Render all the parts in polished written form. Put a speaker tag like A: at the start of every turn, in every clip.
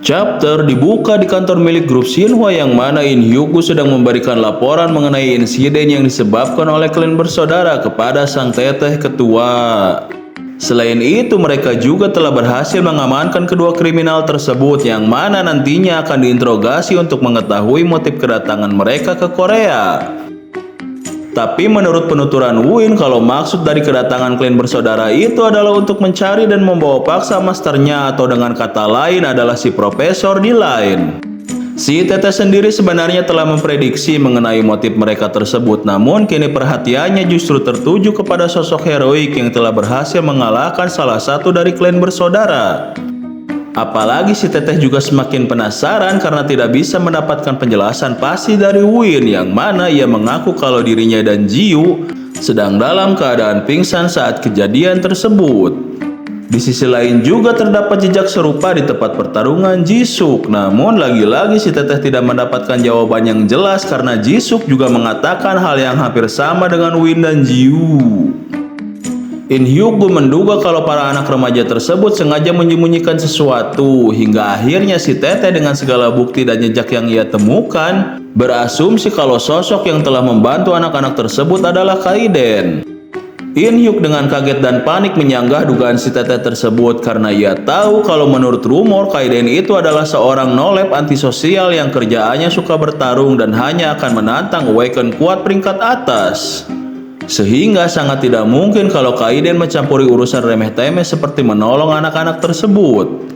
A: Chapter dibuka di kantor milik grup Shinhwa yang mana In Hyuk sedang memberikan laporan mengenai insiden yang disebabkan oleh klan bersaudara kepada sang teteh ketua. Selain itu, mereka juga telah berhasil mengamankan kedua kriminal tersebut yang mana nantinya akan diinterogasi untuk mengetahui motif kedatangan mereka ke Korea. Tapi menurut penuturan Win, kalau maksud dari kedatangan klan bersaudara itu adalah untuk mencari dan membawa paksa masternya, atau dengan kata lain adalah si profesor di lain. Si teteh sendiri sebenarnya telah memprediksi mengenai motif mereka tersebut, namun kini perhatiannya justru tertuju kepada sosok heroik yang telah berhasil mengalahkan salah satu dari klan bersaudara. Apalagi si teteh juga semakin penasaran karena tidak bisa mendapatkan penjelasan pasti dari Win, yang mana ia mengaku kalau dirinya dan Jiu sedang dalam keadaan pingsan saat kejadian tersebut. Di sisi lain juga terdapat jejak serupa di tempat pertarungan Jisuk, namun lagi-lagi si teteh tidak mendapatkan jawaban yang jelas karena Jisuk juga mengatakan hal yang hampir sama dengan Win dan Jiu. In Hyuk menduga kalau para anak remaja tersebut sengaja menyembunyikan sesuatu, hingga akhirnya si teteh dengan segala bukti dan jejak yang ia temukan berasumsi kalau sosok yang telah membantu anak-anak tersebut adalah Kaiden. In Hyuk dengan kaget dan panik menyanggah dugaan si teteh tersebut karena ia tahu kalau menurut rumor Kaiden itu adalah seorang nolep antisosial yang kerjaannya suka bertarung dan hanya akan menantang Awaken kuat peringkat atas. Sehingga sangat tidak mungkin kalau Kaiden mencampuri urusan remeh-temeh seperti menolong anak-anak tersebut.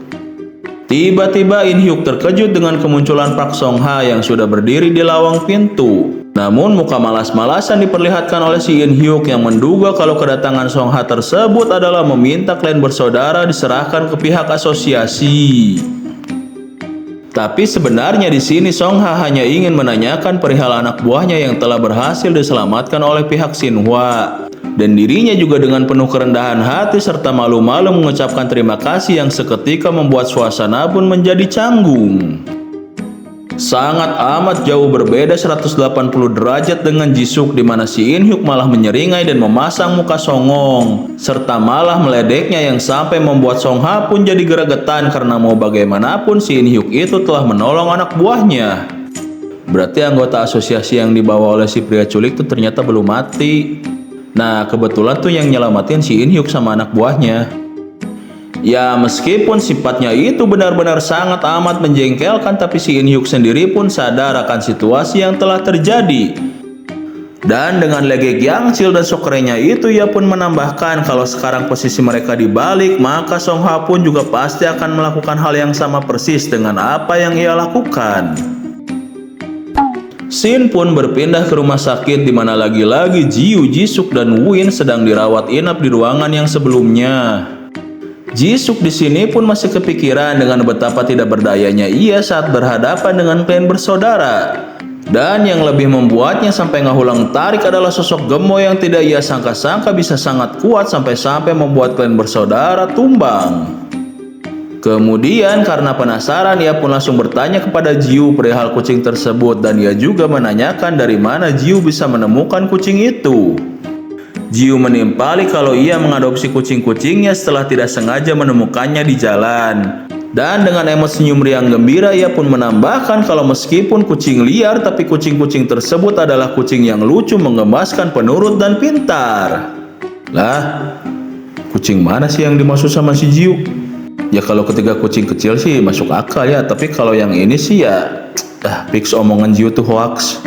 A: Tiba-tiba In Hyuk terkejut dengan kemunculan Park Song Ha yang sudah berdiri di lawang pintu. Namun muka malas-malasan diperlihatkan oleh si In Hyuk yang menduga kalau kedatangan Song Ha tersebut adalah meminta klan bersaudara diserahkan ke pihak asosiasi. Tapi sebenarnya di sini Song Ha hanya ingin menanyakan perihal anak buahnya yang telah berhasil diselamatkan oleh pihak Shinhwa. Dan dirinya juga dengan penuh kerendahan hati serta malu-malu mengucapkan terima kasih yang seketika membuat suasana pun menjadi canggung. Sangat amat jauh berbeda 180 derajat dengan Jisuk, di mana si In Hyuk malah menyeringai dan memasang muka songong serta malah meledeknya yang sampai membuat Song Ha pun jadi gregetan karena mau bagaimanapun si In Hyuk itu telah menolong anak buahnya. Berarti anggota asosiasi yang dibawa oleh si pria culik itu ternyata belum mati. Nah, kebetulan tuh yang nyelamatin si In Hyuk sama anak buahnya. Ya, meskipun sifatnya itu benar-benar sangat amat menjengkelkan, tapi si In Hyuk sendiri pun sadar akan situasi yang telah terjadi. Dan dengan legek Yangsil dan Sokrenya itu, ia pun menambahkan kalau sekarang posisi mereka dibalik, maka Song Ha pun juga pasti akan melakukan hal yang sama persis dengan apa yang ia lakukan. Shin pun berpindah ke rumah sakit di mana lagi-lagi Jiu, Jisuk, dan Win sedang dirawat inap di ruangan yang sebelumnya. Jisuk di sini pun masih kepikiran dengan betapa tidak berdayanya ia saat berhadapan dengan klan bersaudara. Dan yang lebih membuatnya sampai ngahulang tarik adalah sosok Gemo yang tidak ia sangka-sangka bisa sangat kuat sampai-sampai membuat klan bersaudara tumbang. Kemudian karena penasaran ia pun langsung bertanya kepada Jiu perihal kucing tersebut, dan ia juga menanyakan dari mana Jiu bisa menemukan kucing itu. Jiu menimpali kalau ia mengadopsi kucing-kucingnya setelah tidak sengaja menemukannya di jalan. Dan dengan emot senyum riang gembira ia pun menambahkan kalau meskipun kucing liar, tapi kucing-kucing tersebut adalah kucing yang lucu, menggemaskan, penurut, dan pintar. Lah, kucing mana sih yang dimaksud sama si Jiu? Ya kalau ketiga kucing kecil sih masuk akal ya, tapi kalau yang ini sih ya fix omongan Jiu tuh hoax.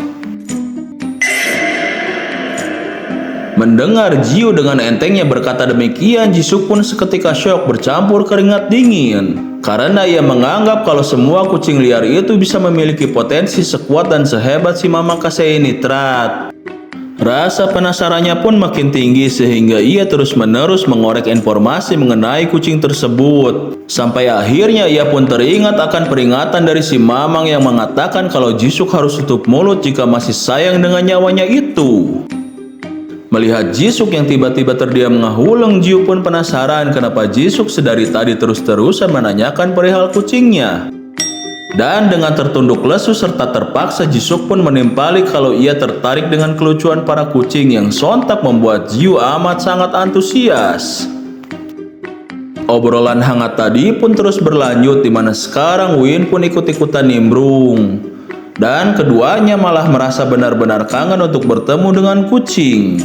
A: Mendengar Jiu dengan entengnya berkata demikian, Jisuk pun seketika syok bercampur keringat dingin. Karena ia menganggap kalau semua kucing liar itu bisa memiliki potensi sekuat dan sehebat si Mama Kasei Nitrat. Rasa penasarannya pun makin tinggi sehingga ia terus-menerus mengorek informasi mengenai kucing tersebut. Sampai akhirnya ia pun teringat akan peringatan dari si Mamang yang mengatakan kalau Jisuk harus tutup mulut jika masih sayang dengan nyawanya itu. Melihat Jisuk yang tiba-tiba terdiam mengahulang, Jiu pun penasaran kenapa Jisuk sedari tadi terus-terusan menanyakan perihal kucingnya. Dan dengan tertunduk lesu serta terpaksa, Jisuk pun menimpali kalau ia tertarik dengan kelucuan para kucing yang sontak membuat Jiu amat sangat antusias. Obrolan hangat tadi pun terus berlanjut, di mana sekarang Win pun ikut-ikutan nimbrung. Dan keduanya malah merasa benar-benar kangen untuk bertemu dengan kucing.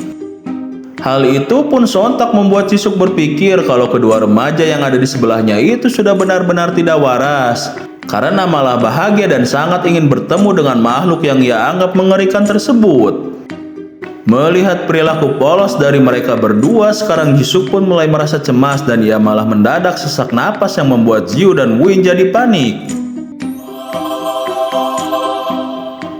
A: Hal itu pun sontak membuat Jisuk berpikir kalau kedua remaja yang ada di sebelahnya itu sudah benar-benar tidak waras, karena malah bahagia dan sangat ingin bertemu dengan makhluk yang ia anggap mengerikan tersebut. Melihat perilaku polos dari mereka berdua, sekarang Jisuk pun mulai merasa cemas dan ia malah mendadak sesak napas yang membuat Jiu dan Win jadi panik.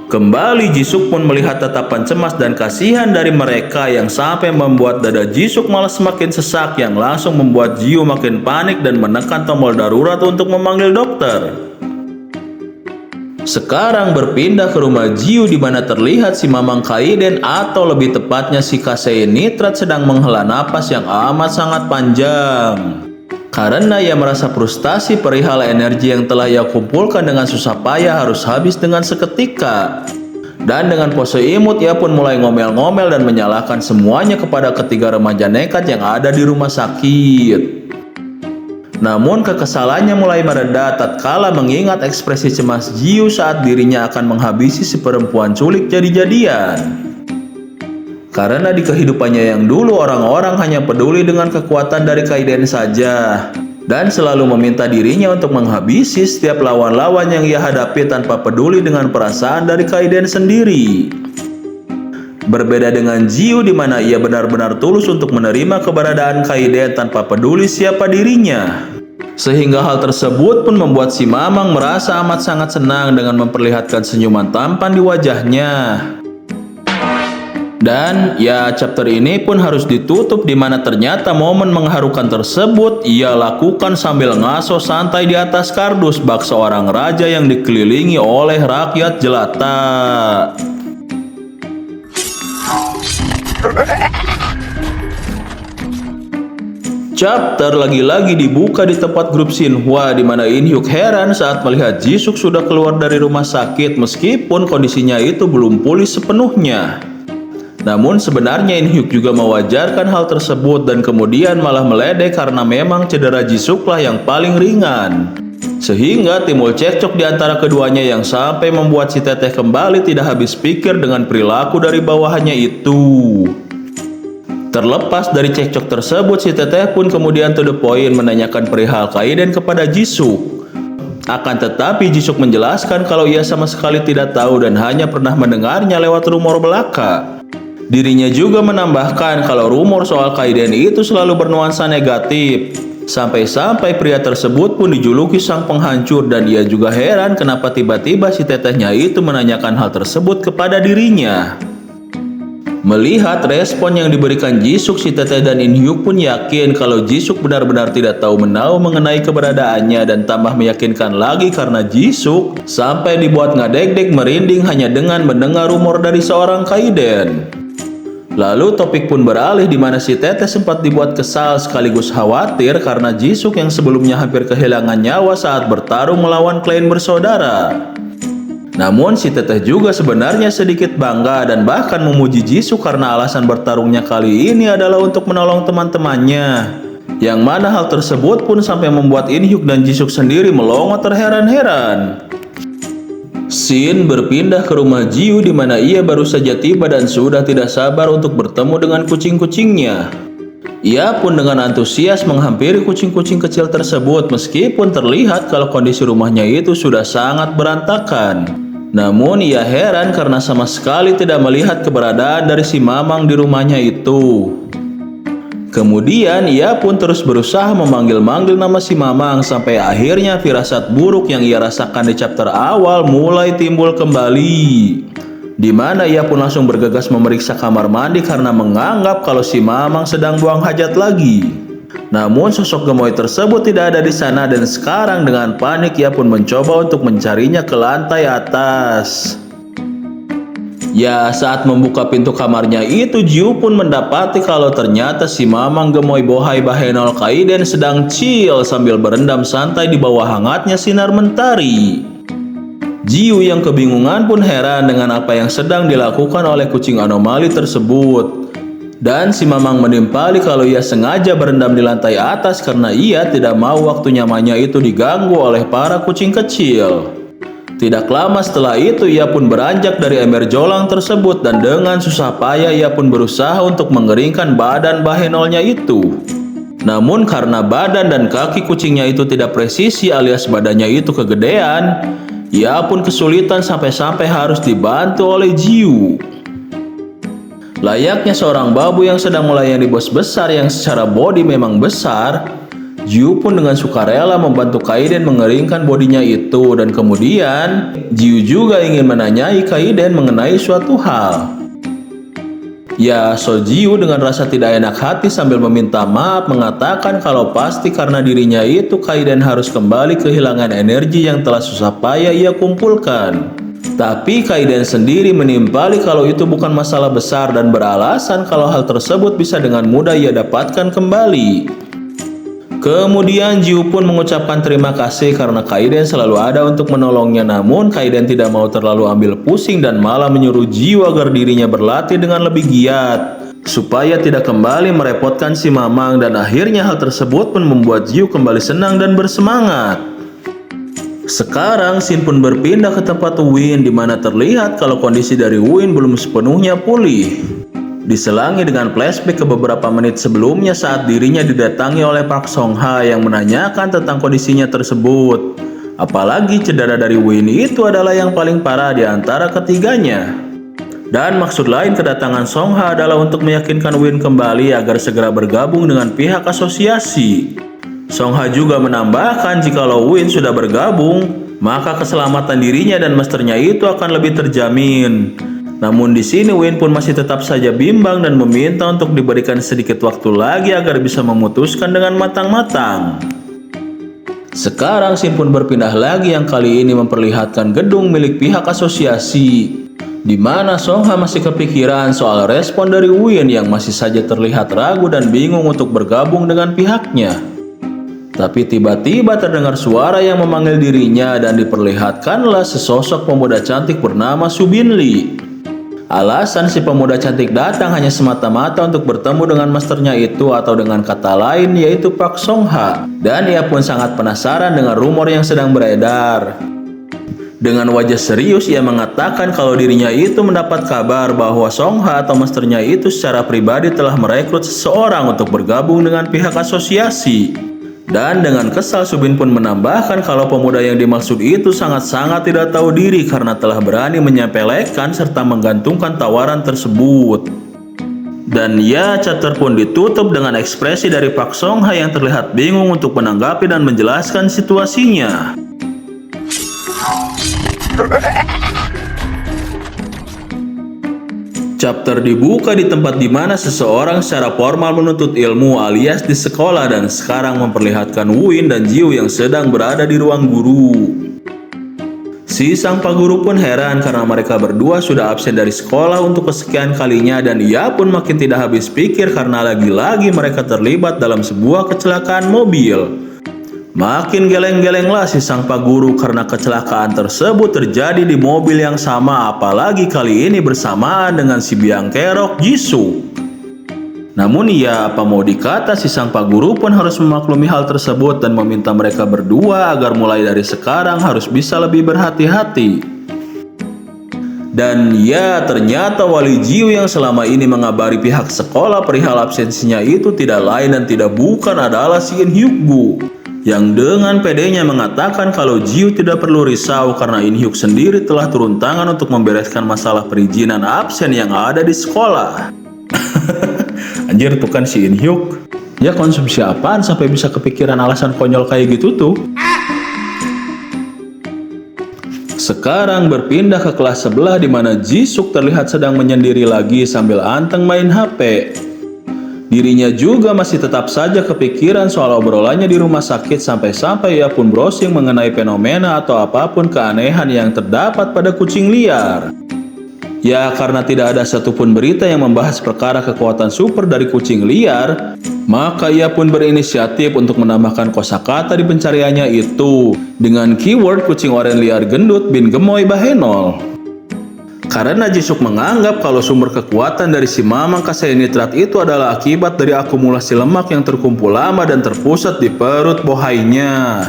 A: Kembali Jisuk pun melihat tatapan cemas dan kasihan dari mereka yang sampai membuat dada Jisuk malah semakin sesak, yang langsung membuat Jiu makin panik dan menekan tombol darurat untuk memanggil dokter. Sekarang berpindah ke rumah Jiu, di mana terlihat si Mamang Kaiden atau lebih tepatnya si Kasein Nitrat sedang menghela napas yang amat sangat panjang. Karena ia merasa frustasi perihal energi yang telah ia kumpulkan dengan susah payah harus habis dengan seketika. Dan dengan pose imut ia pun mulai ngomel-ngomel dan menyalahkan semuanya kepada ketiga remaja nekat yang ada di rumah sakit. Namun kekesalannya mulai mereda tatkala mengingat ekspresi cemas Jiu saat dirinya akan menghabisi si perempuan culik jadi-jadian. Karena di kehidupannya yang dulu orang-orang hanya peduli dengan kekuatan dari Kaiden saja, dan selalu meminta dirinya untuk menghabisi setiap lawan-lawan yang ia hadapi tanpa peduli dengan perasaan dari Kaiden sendiri. Berbeda dengan Jiu, di mana ia benar-benar tulus untuk menerima keberadaan Kaiden tanpa peduli siapa dirinya. Sehingga hal tersebut pun membuat si Mamang merasa amat sangat senang dengan memperlihatkan senyuman tampan di wajahnya. Dan ya, chapter ini pun harus ditutup, di mana ternyata momen mengharukan tersebut ia lakukan sambil ngaso santai di atas kardus bak seorang raja yang dikelilingi oleh rakyat jelata. Chapter lagi-lagi dibuka di tempat grup Shinhwa, di mana In Hyuk heran saat melihat Jisuk sudah keluar dari rumah sakit meskipun kondisinya itu belum pulih sepenuhnya. Namun sebenarnya In Hyuk juga mewajarkan hal tersebut dan kemudian malah meledek karena memang cedera Jisuklah yang paling ringan. Sehingga timbul cekcok di antara keduanya yang sampai membuat si teteh kembali tidak habis pikir dengan perilaku dari bawahannya itu. Terlepas dari cekcok tersebut, si teteh pun kemudian to the point menanyakan perihal Kaiden kepada Jisuk. Akan tetapi Jisuk menjelaskan kalau ia sama sekali tidak tahu dan hanya pernah mendengarnya lewat rumor belaka. Dirinya juga menambahkan kalau rumor soal Kaiden itu selalu bernuansa negatif. Sampai-sampai pria tersebut pun dijuluki sang penghancur, dan ia juga heran kenapa tiba-tiba si tetehnya itu menanyakan hal tersebut kepada dirinya. Melihat respon yang diberikan Jisuk, si teteh dan In Hyuk pun yakin kalau Jisuk benar-benar tidak tahu menahu mengenai keberadaannya, dan tambah meyakinkan lagi karena Jisuk sampai dibuat ngadek-dek merinding hanya dengan mendengar rumor dari seorang Kaiden. Lalu topik pun beralih, di mana si teteh sempat dibuat kesal sekaligus khawatir karena Jisuk yang sebelumnya hampir kehilangan nyawa saat bertarung melawan klan bersaudara. Namun si teteh juga sebenarnya sedikit bangga dan bahkan memuji Jisuk karena alasan bertarungnya kali ini adalah untuk menolong teman-temannya. Yang mana hal tersebut pun sampai membuat In Hyuk dan Jisuk sendiri melongo terheran-heran. Shin berpindah ke rumah Jiu, di mana ia baru saja tiba dan sudah tidak sabar untuk bertemu dengan kucing-kucingnya. Ia pun dengan antusias menghampiri kucing-kucing kecil tersebut meskipun terlihat kalau kondisi rumahnya itu sudah sangat berantakan. Namun ia heran karena sama sekali tidak melihat keberadaan dari si Mamang di rumahnya itu. Kemudian ia pun terus berusaha memanggil-manggil nama si Mamang sampai akhirnya firasat buruk yang ia rasakan di chapter awal mulai timbul kembali. Di mana ia pun langsung bergegas memeriksa kamar mandi karena menganggap kalau si Mamang sedang buang hajat lagi. Namun sosok gemoy tersebut tidak ada di sana, dan sekarang dengan panik ia pun mencoba untuk mencarinya ke lantai atas. Ya, saat membuka pintu kamarnya itu, Jiu pun mendapati kalau ternyata si Mamang gemoy bohai Bahenol Kaiden sedang chill sambil berendam santai di bawah hangatnya sinar mentari. Jiu yang kebingungan pun heran dengan apa yang sedang dilakukan oleh kucing anomali tersebut. Dan si Mamang menimpali kalau ia sengaja berendam di lantai atas karena ia tidak mau waktu nyamannya itu diganggu oleh para kucing kecil. Tidak lama setelah itu ia pun beranjak dari ember jolang tersebut dan dengan susah payah ia pun berusaha untuk mengeringkan badan Bahenolnya itu. Namun karena badan dan kaki kucingnya itu tidak presisi alias badannya itu kegedean, ia pun kesulitan sampai-sampai harus dibantu oleh Jiu. Layaknya seorang babu yang sedang melayani bos besar yang secara bodi memang besar, Jiu pun dengan sukarela membantu Kaiden mengeringkan bodinya itu dan kemudian Jiu juga ingin menanyai Kaiden mengenai suatu hal. Ya, So Jiu dengan rasa tidak enak hati sambil meminta maaf mengatakan kalau pasti karena dirinya itu Kaiden harus kembali kehilangan energi yang telah susah payah ia kumpulkan. Tapi Kaiden sendiri menimpali kalau itu bukan masalah besar dan beralasan kalau hal tersebut bisa dengan mudah ia dapatkan kembali. Kemudian Jiu pun mengucapkan terima kasih karena Kaiden selalu ada untuk menolongnya, namun Kaiden tidak mau terlalu ambil pusing dan malah menyuruh Jiu agar dirinya berlatih dengan lebih giat supaya tidak kembali merepotkan si Mamang, dan akhirnya hal tersebut pun membuat Jiu kembali senang dan bersemangat. Sekarang Shin pun berpindah ke tempat Win di mana terlihat kalau kondisi dari Win belum sepenuhnya pulih. Diselangi dengan flashback ke beberapa menit sebelumnya saat dirinya didatangi oleh Park Song Ha yang menanyakan tentang kondisinya tersebut. Apalagi cedera dari Win itu adalah yang paling parah di antara ketiganya. Dan maksud lain kedatangan Song Ha adalah untuk meyakinkan Win kembali agar segera bergabung dengan pihak asosiasi. Song Ha juga menambahkan jikalau Win sudah bergabung, maka keselamatan dirinya dan masternya itu akan lebih terjamin. Namun di sini Win pun masih tetap saja bimbang dan meminta untuk diberikan sedikit waktu lagi agar bisa memutuskan dengan matang-matang. Sekarang Shin pun berpindah lagi yang kali ini memperlihatkan gedung milik pihak asosiasi, di mana Song Ha masih kepikiran soal respon dari Win yang masih saja terlihat ragu dan bingung untuk bergabung dengan pihaknya. Tapi tiba-tiba terdengar suara yang memanggil dirinya dan diperlihatkanlah sesosok pemuda cantik bernama Su Binli. Alasan si pemuda cantik datang hanya semata-mata untuk bertemu dengan masternya itu, atau dengan kata lain yaitu Park Song Ha, dan ia pun sangat penasaran dengan rumor yang sedang beredar. Dengan wajah serius ia mengatakan kalau dirinya itu mendapat kabar bahwa Song Ha atau masternya itu secara pribadi telah merekrut seseorang untuk bergabung dengan pihak asosiasi. Dan dengan kesal Subin pun menambahkan kalau pemuda yang dimaksud itu sangat-sangat tidak tahu diri karena telah berani menyepelekan serta menggantungkan tawaran tersebut. Dan ya, chapter pun ditutup dengan ekspresi dari Park Song Ha yang terlihat bingung untuk menanggapi dan menjelaskan situasinya. Chapter dibuka di tempat di mana seseorang secara formal menuntut ilmu alias di sekolah, dan sekarang memperlihatkan Win dan Jiu yang sedang berada di ruang guru. Si sang pak guru pun heran karena mereka berdua sudah absen dari sekolah untuk kesekian kalinya, dan ia pun makin tidak habis pikir karena lagi-lagi mereka terlibat dalam sebuah kecelakaan mobil. Makin geleng-gelenglah si sang pak guru karena kecelakaan tersebut terjadi di mobil yang sama, apalagi kali ini bersamaan dengan si biang kerok Jisoo. Namun ya, apa mau dikata, si sang pak guru pun harus memaklumi hal tersebut dan meminta mereka berdua agar mulai dari sekarang harus bisa lebih berhati-hati. Dan ya, ternyata wali Jiu yang selama ini mengabari pihak sekolah perihal absensinya itu tidak lain dan tidak bukan adalah si In Hyuk Gu, yang dengan pedenya mengatakan kalau Jiu tidak perlu risau karena In Hyuk sendiri telah turun tangan untuk membereskan masalah perizinan absen yang ada di sekolah. Anjir, tuh kan si In Hyuk. Ya konsumsi apaan sampai bisa kepikiran alasan konyol kayak gitu tuh. Sekarang berpindah ke kelas sebelah di mana Jisuk terlihat sedang menyendiri lagi sambil anteng main HP. Dirinya juga masih tetap saja kepikiran soal obrolannya di rumah sakit sampai-sampai ia pun browsing mengenai fenomena atau apapun keanehan yang terdapat pada kucing liar. Ya, karena tidak ada satupun berita yang membahas perkara kekuatan super dari kucing liar, maka ia pun berinisiatif untuk menambahkan kosakata di pencariannya itu dengan keyword kucing oranye liar gendut bin gemoy Bahenol. Karena Jisuk menganggap kalau sumber kekuatan dari si Mamang Kasei Nitrat itu adalah akibat dari akumulasi lemak yang terkumpul lama dan terpusat di perut bohainya.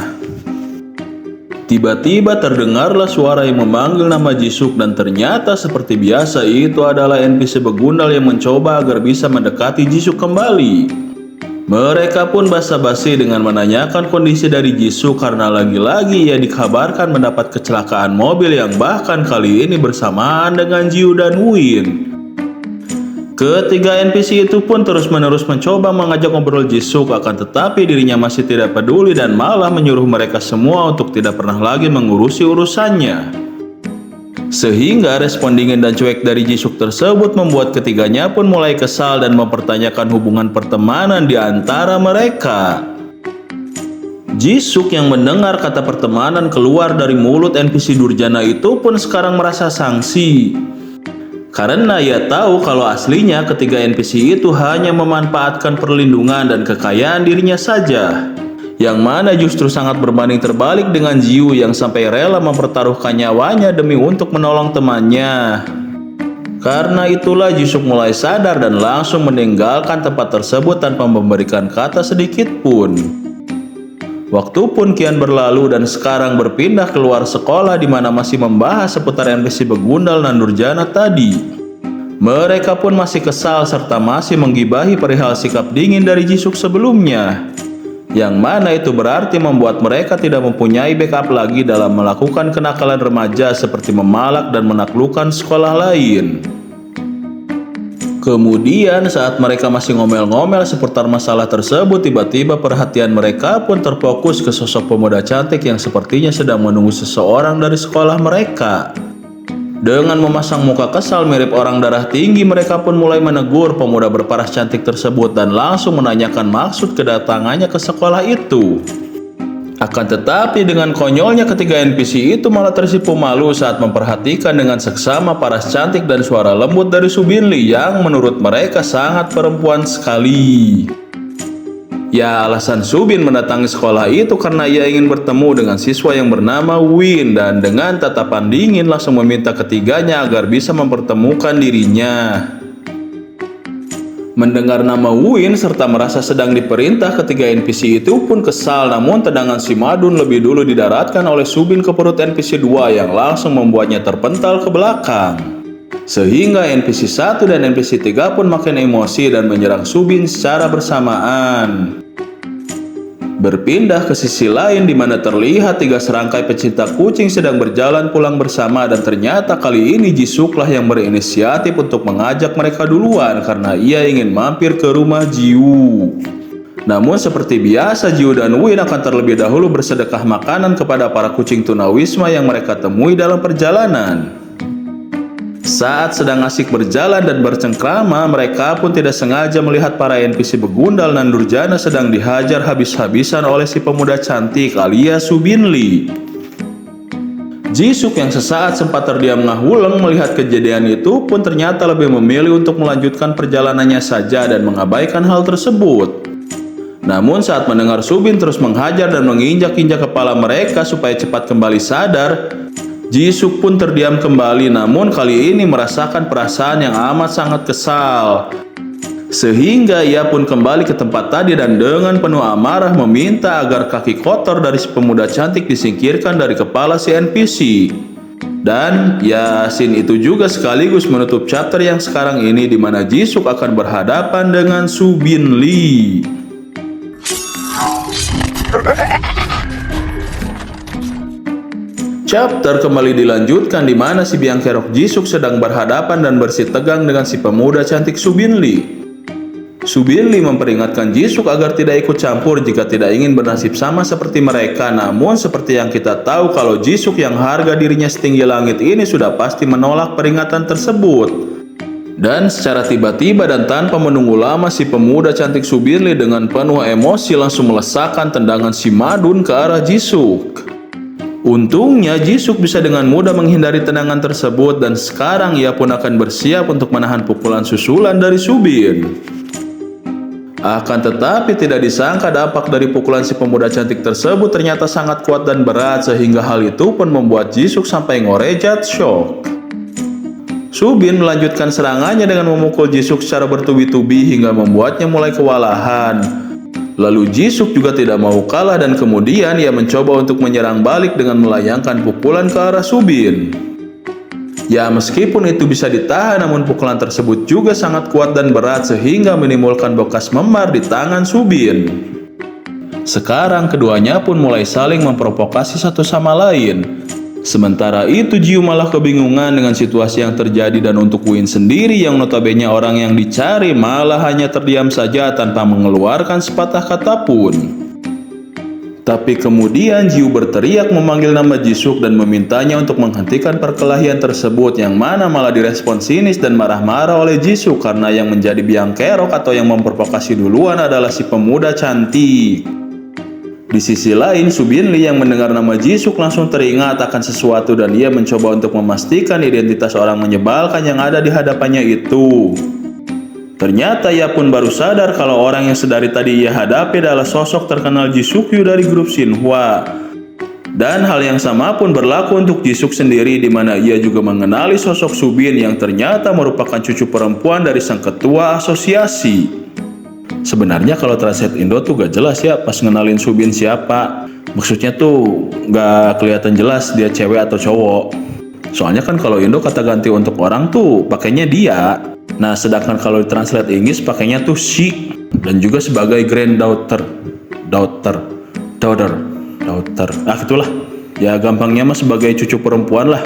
A: Tiba-tiba terdengarlah suara yang memanggil nama Jisuk dan ternyata seperti biasa itu adalah NPC begundal yang mencoba agar bisa mendekati Jisuk kembali. Mereka pun basa-basi dengan menanyakan kondisi dari Jisuk karena lagi-lagi ia dikabarkan mendapat kecelakaan mobil yang bahkan kali ini bersamaan dengan Jiu dan Win. Ketiga NPC itu pun terus-menerus mencoba mengajak ngobrol Jisuk, akan tetapi dirinya masih tidak peduli dan malah menyuruh mereka semua untuk tidak pernah lagi mengurusi urusannya. Sehingga respon dingin dan cuek dari Jisuk tersebut membuat ketiganya pun mulai kesal dan mempertanyakan hubungan pertemanan di antara mereka. Jisuk yang mendengar kata pertemanan keluar dari mulut NPC durjana itu pun sekarang merasa sangsi. Karena ia tahu kalau aslinya ketiga NPC itu hanya memanfaatkan perlindungan dan kekayaan dirinya saja. Yang mana justru sangat berbanding terbalik dengan Jiu yang sampai rela mempertaruhkan nyawanya demi untuk menolong temannya. Karena itulah Jisuk mulai sadar dan langsung meninggalkan tempat tersebut tanpa memberikan kata sedikit pun. Waktu pun kian berlalu dan sekarang berpindah keluar sekolah di mana masih membahas seputar NPC begundal dan durjana tadi. Mereka pun masih kesal serta masih menggibahi perihal sikap dingin dari Jisuk sebelumnya. Yang mana itu berarti membuat mereka tidak mempunyai backup lagi dalam melakukan kenakalan remaja seperti memalak dan menaklukkan sekolah lain. Kemudian saat mereka masih ngomel-ngomel seputar masalah tersebut, tiba-tiba perhatian mereka pun terfokus ke sosok pemuda cantik yang sepertinya sedang menunggu seseorang dari sekolah mereka. Dengan memasang muka kesal mirip orang darah tinggi, mereka pun mulai menegur pemuda berparas cantik tersebut dan langsung menanyakan maksud kedatangannya ke sekolah itu. Akan tetapi dengan konyolnya ketiga NPC itu malah tersipu malu saat memperhatikan dengan seksama paras cantik dan suara lembut dari Subinli yang menurut mereka sangat perempuan sekali. Ya, alasan Subin mendatangi sekolah itu karena ia ingin bertemu dengan siswa yang bernama Win dan dengan tatapan dingin langsung meminta ketiganya agar bisa mempertemukan dirinya. Mendengar nama Win serta merasa sedang diperintah, ketiga NPC itu pun kesal, namun tendangan si Madun lebih dulu didaratkan oleh Subin ke perut NPC 2 yang langsung membuatnya terpental ke belakang. Sehingga NPC 1 dan NPC 3 pun makin emosi dan menyerang Subin secara bersamaan. Berpindah ke sisi lain di mana terlihat tiga serangkai pecinta kucing sedang berjalan pulang bersama dan ternyata kali ini Jisuklah yang berinisiatif untuk mengajak mereka duluan karena ia ingin mampir ke rumah Jiu. Namun seperti biasa Jiu dan Win akan terlebih dahulu bersedekah makanan kepada para kucing tunawisma yang mereka temui dalam perjalanan. Saat sedang asik berjalan dan bercengkrama, mereka pun tidak sengaja melihat para NPC begundal dan durjana sedang dihajar habis-habisan oleh si pemuda cantik alias Subinli. Jisuk yang sesaat sempat terdiam ngahuleng melihat kejadian itu pun ternyata lebih memilih untuk melanjutkan perjalanannya saja dan mengabaikan hal tersebut. Namun saat mendengar Subin terus menghajar dan menginjak-injak kepala mereka supaya cepat kembali sadar, Jisuk pun terdiam kembali, namun kali ini merasakan perasaan yang amat sangat kesal. Sehingga ia pun kembali ke tempat tadi dan dengan penuh amarah meminta agar kaki kotor dari si pemuda cantik disingkirkan dari kepala si NPC. Dan ya, scene itu juga sekaligus menutup chapter yang sekarang ini di mana Jisuk akan berhadapan dengan Subinli. Chapter kembali dilanjutkan di mana si biang kerok Jisuk sedang berhadapan dan bersitegang dengan si pemuda cantik Subinli. Subinli memperingatkan Jisuk agar tidak ikut campur jika tidak ingin bernasib sama seperti mereka. Namun seperti yang kita tahu kalau Jisuk yang harga dirinya setinggi langit ini sudah pasti menolak peringatan tersebut. Dan secara tiba-tiba dan tanpa menunggu lama si pemuda cantik Subinli dengan penuh emosi langsung melesakkan tendangan si Madun ke arah Jisuk. Untungnya Jisuk bisa dengan mudah menghindari tendangan tersebut dan sekarang ia pun akan bersiap untuk menahan pukulan susulan dari Subin. Akan tetapi tidak disangka dampak dari pukulan si pemuda cantik tersebut ternyata sangat kuat dan berat sehingga hal itu pun membuat Jisuk sampai ngorejat shock. Subin melanjutkan serangannya dengan memukul Jisuk secara bertubi-tubi hingga membuatnya mulai kewalahan. Lalu Jisuk juga tidak mau kalah dan kemudian ia mencoba untuk menyerang balik dengan melayangkan pukulan ke arah Subin. Ya, meskipun itu bisa ditahan, namun pukulan tersebut juga sangat kuat dan berat sehingga menimbulkan bekas memar di tangan Subin. Sekarang keduanya pun mulai saling memprovokasi satu sama lain. Sementara itu Jiu malah kebingungan dengan situasi yang terjadi dan untuk Win sendiri yang notabene orang yang dicari malah hanya terdiam saja tanpa mengeluarkan sepatah kata pun. Tapi kemudian Jiu berteriak memanggil nama Jisuk dan memintanya untuk menghentikan perkelahian tersebut, yang mana malah direspon sinis dan marah-marah oleh Jisuk karena yang menjadi biang kerok atau yang memprovokasi duluan adalah si pemuda cantik. Di sisi lain, Subin Lee yang mendengar nama Jisuk langsung teringat akan sesuatu dan ia mencoba untuk memastikan identitas orang menyebalkan yang ada di hadapannya itu. Ternyata ia pun baru sadar kalau orang yang sedari tadi ia hadapi adalah sosok terkenal Jisukyu dari grup Shinhwa. Dan hal yang sama pun berlaku untuk Jisuk sendiri, di mana ia juga mengenali sosok Subin yang ternyata merupakan cucu perempuan dari sang ketua asosiasi. Sebenarnya kalau translate Indo tuh gak jelas ya pas ngenalin Subin siapa. Maksudnya tuh gak kelihatan jelas dia cewek atau cowok. Soalnya kan kalau Indo kata ganti untuk orang tuh pakainya dia. Nah, sedangkan kalau di translate Inggris pakainya tuh she, dan juga sebagai granddaughter, daughter. Ah, itulah. Ya gampangnya mah sebagai cucu perempuan lah.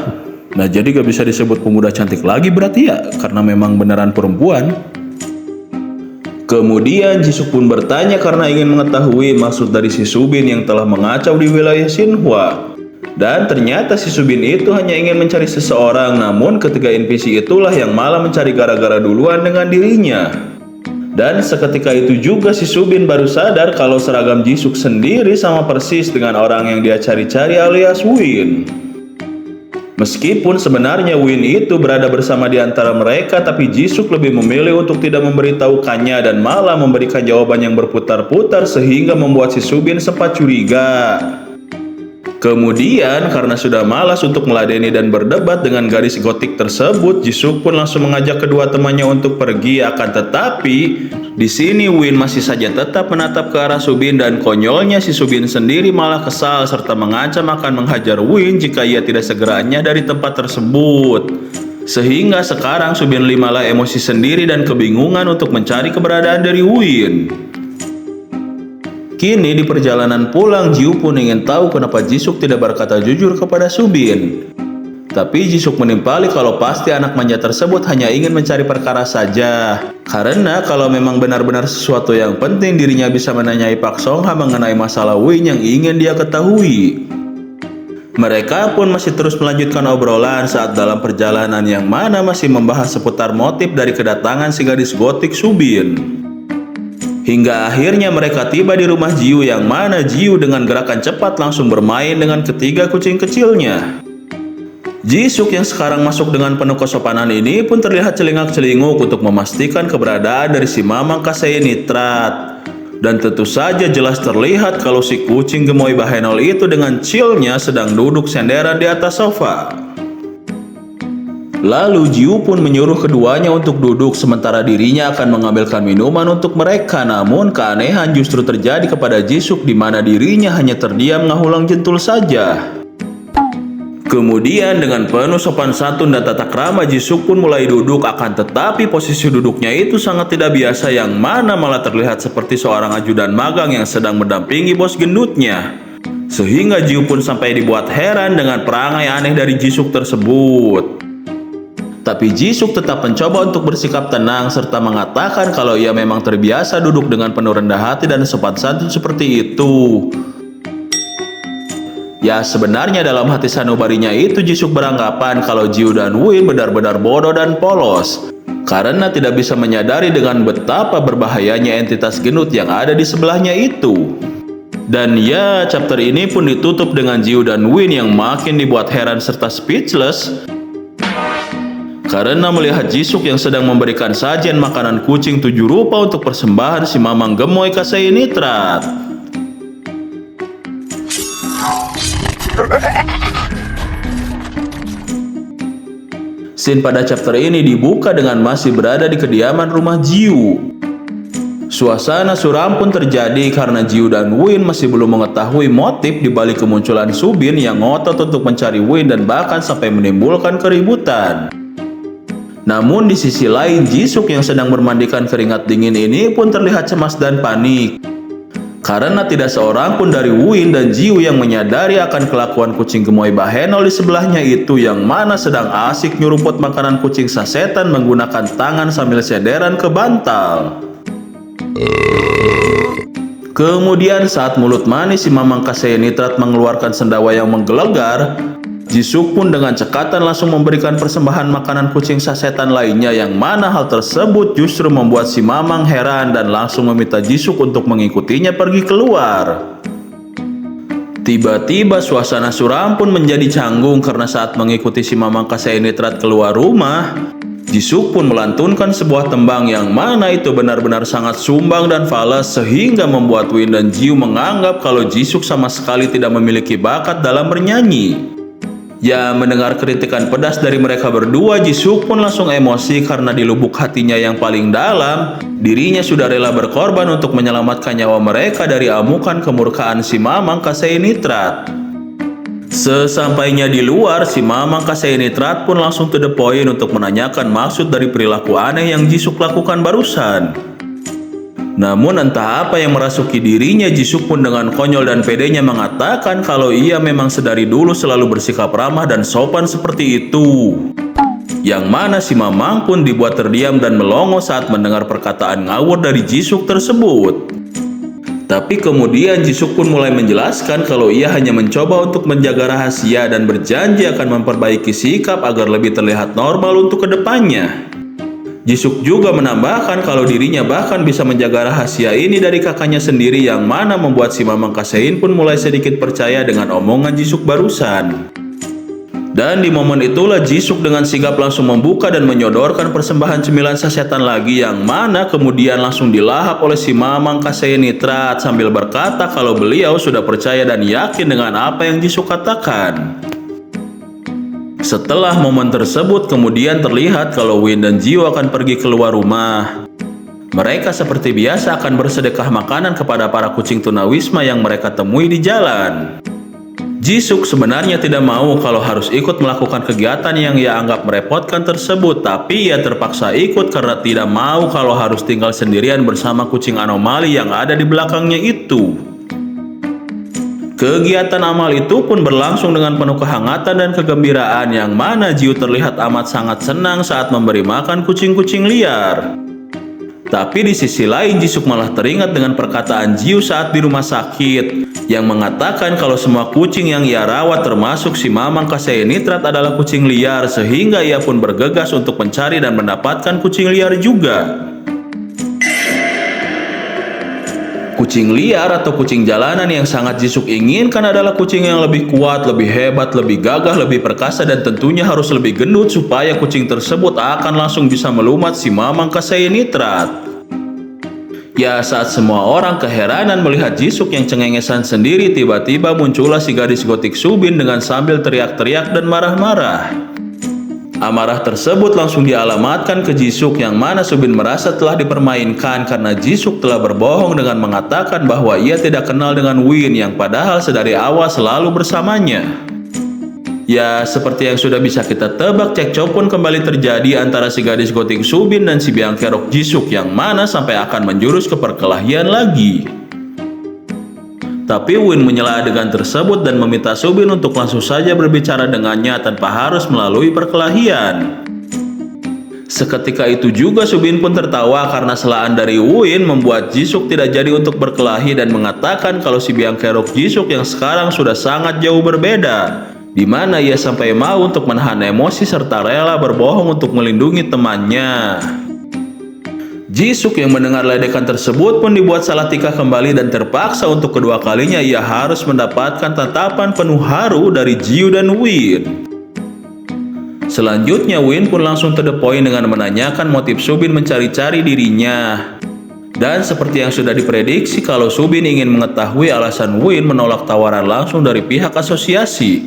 A: Nah, jadi gak bisa disebut pemuda cantik lagi berarti ya, karena memang beneran perempuan. Kemudian Jisuk pun bertanya karena ingin mengetahui maksud dari si Subin yang telah mengacau di wilayah Shinhwa. Dan ternyata si Subin itu hanya ingin mencari seseorang, namun ketiga NPC itulah yang malah mencari gara-gara duluan dengan dirinya. Dan seketika itu juga si Subin baru sadar kalau seragam Jisuk sendiri sama persis dengan orang yang dia cari-cari alias Win. Meskipun sebenarnya Win itu berada bersama di antara mereka, tapi Jisuk lebih memilih untuk tidak memberitahukannya dan malah memberikan jawaban yang berputar-putar sehingga membuat si Subin sempat curiga. Kemudian karena sudah malas untuk meladeni dan berdebat dengan gadis gotik tersebut, Jisuk pun langsung mengajak kedua temannya untuk pergi. Akan tetapi di sini Win masih saja tetap menatap ke arah Subin dan konyolnya si Subin sendiri malah kesal serta mengancam akan menghajar Win jika ia tidak segeranya dari tempat tersebut. Sehingga sekarang Subin Lee malah emosi sendiri dan kebingungan untuk mencari keberadaan dari Win. Kini di perjalanan pulang, Jiu pun ingin tahu kenapa Jisuk tidak berkata jujur kepada Subin. Tapi Jisuk menimpali kalau pasti anak manja tersebut hanya ingin mencari perkara saja. Karena kalau memang benar-benar sesuatu yang penting, dirinya bisa menanyai Pak Songha mengenai masalah Win yang ingin dia ketahui. Mereka pun masih terus melanjutkan obrolan saat dalam perjalanan yang mana masih membahas seputar motif dari kedatangan si gadis gotik Subin. Hingga akhirnya mereka tiba di rumah Jiu yang mana Jiu dengan gerakan cepat langsung bermain dengan ketiga kucing kecilnya. Jisuk yang sekarang masuk dengan penuh kesopanan ini pun terlihat celingak-celinguk untuk memastikan keberadaan dari si Mamang Kasei Nitrat. Dan tentu saja jelas terlihat kalau si kucing gemoy Bahenol itu dengan chillnya sedang duduk senderan di atas sofa. Lalu Jiu pun menyuruh keduanya untuk duduk sementara dirinya akan mengambilkan minuman untuk mereka. Namun keanehan justru terjadi kepada Jisuk di mana dirinya hanya terdiam ngahulang jentul saja. Kemudian dengan penuh sopan santun dan tata krama Jisuk pun mulai duduk, akan tetapi posisi duduknya itu sangat tidak biasa yang mana malah terlihat seperti seorang ajudan magang yang sedang mendampingi bos gendutnya. Sehingga Jiu pun sampai dibuat heran dengan perangai aneh dari Jisuk tersebut. Tapi Jisuk tetap mencoba untuk bersikap tenang serta mengatakan kalau ia memang terbiasa duduk dengan penuh rendah hati dan sopan santun seperti itu. Ya sebenarnya dalam hati sanubarinya itu Jisuk beranggapan kalau Jiu dan Win benar-benar bodoh dan polos. Karena tidak bisa menyadari dengan betapa berbahayanya entitas gendut yang ada di sebelahnya itu. Dan ya chapter ini pun ditutup dengan Jiu dan Win yang makin dibuat heran serta speechless. Karena melihat Jisuk yang sedang memberikan sajian makanan kucing 7 rupa untuk persembahan si Mamang Gemoy Kasei Nitrat. Scene pada chapter ini dibuka dengan masih berada di kediaman rumah Jiu. Suasana suram pun terjadi karena Jiu dan Win masih belum mengetahui motif di balik kemunculan Subin yang ngotot untuk mencari Win dan bahkan sampai menimbulkan keributan. Namun di sisi lain, Jisuk yang sedang bermandikan keringat dingin ini pun terlihat cemas dan panik. Karena tidak seorang pun dari Win dan Jiu yang menyadari akan kelakuan kucing gemoy Bahenol di sebelahnya itu, yang mana sedang asik nyuruput makanan kucing sasetan menggunakan tangan sambil sederan ke bantal. Kemudian saat mulut manis si Mamang Kasei Nitrat mengeluarkan sendawa yang menggelegar, Jisuk pun dengan cekatan langsung memberikan persembahan makanan kucing sasetan lainnya, yang mana hal tersebut justru membuat si Mamang heran dan langsung meminta Jisuk untuk mengikutinya pergi keluar. Tiba-tiba suasana suram pun menjadi canggung karena saat mengikuti si Mamang Kasei Nitrat keluar rumah, Jisuk pun melantunkan sebuah tembang yang mana itu benar-benar sangat sumbang dan falas sehingga membuat Win dan Jiu menganggap kalau Jisuk sama sekali tidak memiliki bakat dalam bernyanyi. Ya, mendengar kritikan pedas dari mereka berdua, Jisuk pun langsung emosi karena di lubuk hatinya yang paling dalam, dirinya sudah rela berkorban untuk menyelamatkan nyawa mereka dari amukan kemurkaan si Mamang Kasei Nitrat. Sesampainya di luar, si Mamang Kasei Nitrat pun langsung to the point untuk menanyakan maksud dari perilaku aneh yang Jisuk lakukan barusan. Namun entah apa yang merasuki dirinya, Jisuk pun dengan konyol dan pedenya mengatakan kalau ia memang sedari dulu selalu bersikap ramah dan sopan seperti itu. Yang mana si Mamang pun dibuat terdiam dan melongo saat mendengar perkataan ngawur dari Jisuk tersebut. Tapi kemudian Jisuk pun mulai menjelaskan kalau ia hanya mencoba untuk menjaga rahasia dan berjanji akan memperbaiki sikap agar lebih terlihat normal untuk kedepannya. Jisuk juga menambahkan kalau dirinya bahkan bisa menjaga rahasia ini dari kakaknya sendiri, yang mana membuat si Mamang Kasein pun mulai sedikit percaya dengan omongan Jisuk barusan. Dan di momen itulah Jisuk dengan sigap langsung membuka dan menyodorkan persembahan cemilan sasetan lagi, yang mana kemudian langsung dilahap oleh si Mamang Kasei Nitrat sambil berkata kalau beliau sudah percaya dan yakin dengan apa yang Jisuk katakan. Setelah momen tersebut kemudian terlihat kalau Win dan Jiu akan pergi keluar rumah. Mereka seperti biasa akan bersedekah makanan kepada para kucing tunawisma yang mereka temui di jalan. Jisuk sebenarnya tidak mau kalau harus ikut melakukan kegiatan yang ia anggap merepotkan tersebut, tapi ia terpaksa ikut karena tidak mau kalau harus tinggal sendirian bersama kucing anomali yang ada di belakangnya itu. Kegiatan amal itu pun berlangsung dengan penuh kehangatan dan kegembiraan, yang mana Jiu terlihat amat sangat senang saat memberi makan kucing-kucing liar. Tapi di sisi lain Jisuk malah teringat dengan perkataan Jiu saat di rumah sakit yang mengatakan kalau semua kucing yang ia rawat termasuk si Mamang Kasei Nitrat adalah kucing liar, sehingga ia pun bergegas untuk mencari dan mendapatkan kucing liar juga. Kucing liar atau kucing jalanan yang sangat Jisuk inginkan adalah kucing yang lebih kuat, lebih hebat, lebih gagah, lebih perkasa, dan tentunya harus lebih gendut supaya kucing tersebut akan langsung bisa melumat si Mamang Kasei Nitrat. Ya, saat semua orang keheranan melihat Jisuk yang cengengesan sendiri, tiba-tiba muncullah si gadis gotik Subin dengan sambil teriak-teriak dan marah-marah. Amarah tersebut langsung dialamatkan ke Jisuk, yang mana Subin merasa telah dipermainkan karena Jisuk telah berbohong dengan mengatakan bahwa ia tidak kenal dengan Win yang padahal sedari awal selalu bersamanya. Ya, seperti yang sudah bisa kita tebak, cekcok pun kembali terjadi antara si gadis gotik Subin dan si biang kerok Jisuk, yang mana sampai akan menjurus ke perkelahian lagi. Tapi Win menyela adegan tersebut dan meminta Subin untuk langsung saja berbicara dengannya tanpa harus melalui perkelahian. Seketika itu juga Subin pun tertawa karena celaan dari Win membuat Jisuk tidak jadi untuk berkelahi dan mengatakan kalau si biang kerok Jisuk yang sekarang sudah sangat jauh berbeda, di mana ia sampai mau untuk menahan emosi serta rela berbohong untuk melindungi temannya. Jisuk yang mendengar ledekan tersebut pun dibuat salah tingkah kembali dan terpaksa untuk kedua kalinya ia harus mendapatkan tatapan penuh haru dari Jiu dan Win. Selanjutnya Win pun langsung to the point dengan menanyakan motif Subin mencari-cari dirinya. Dan seperti yang sudah diprediksi kalau Subin ingin mengetahui alasan Win menolak tawaran langsung dari pihak asosiasi.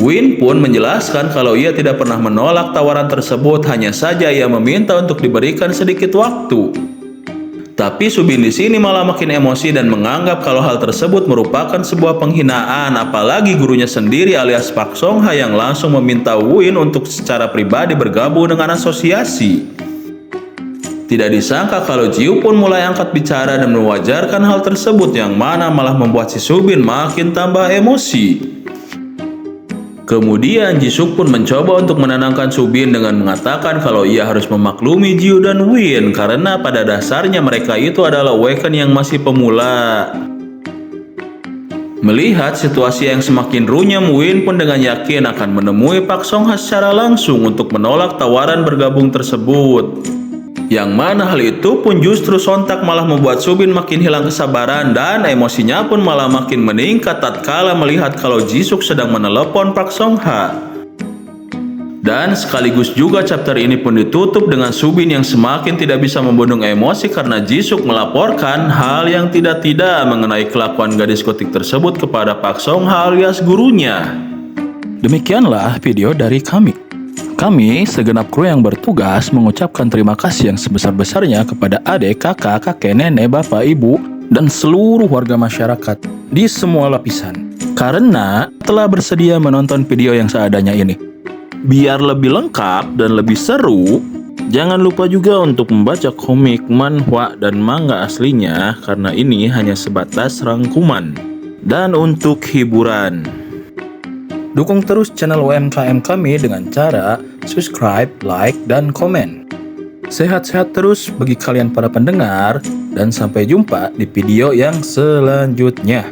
A: Win pun menjelaskan kalau ia tidak pernah menolak tawaran tersebut, hanya saja ia meminta untuk diberikan sedikit waktu. Tapi Subin di sini malah makin emosi dan menganggap kalau hal tersebut merupakan sebuah penghinaan, apalagi gurunya sendiri alias Pak Song Ha yang langsung meminta Win untuk secara pribadi bergabung dengan asosiasi. Tidak disangka kalau Jiu pun mulai angkat bicara dan mewajarkan hal tersebut, yang mana malah membuat si Subin makin tambah emosi. Kemudian Jisuk pun mencoba untuk menenangkan Subin dengan mengatakan kalau ia harus memaklumi Jiu dan Win karena pada dasarnya mereka itu adalah Waken yang masih pemula. Melihat situasi yang semakin runyam, Win pun dengan yakin akan menemui Pak Song Ha secara langsung untuk menolak tawaran bergabung tersebut. Yang mana hal itu pun justru sontak malah membuat Subin makin hilang kesabaran dan emosinya pun malah makin meningkat tatkala melihat kalau Jisuk sedang menelepon Pak Song Ha. Dan sekaligus juga chapter ini pun ditutup dengan Subin yang semakin tidak bisa membendung emosi karena Jisuk melaporkan hal yang tidak-tidak mengenai kelakuan gadis gotik tersebut kepada Pak Song Ha alias gurunya.
B: Demikianlah video dari kami. Kami, segenap kru yang bertugas, mengucapkan terima kasih yang sebesar-besarnya kepada adik, kakak, kakek, nenek, bapak, ibu, dan seluruh warga masyarakat di semua lapisan. Karena telah bersedia menonton video yang seadanya ini. Biar lebih lengkap dan lebih seru, jangan lupa juga untuk membaca komik, manhwa, dan manga aslinya, karena ini hanya sebatas rangkuman dan untuk hiburan. Dukung terus channel UMKM kami dengan cara subscribe, like, dan komen. Sehat-sehat terus bagi kalian para pendengar, dan sampai jumpa di video yang selanjutnya.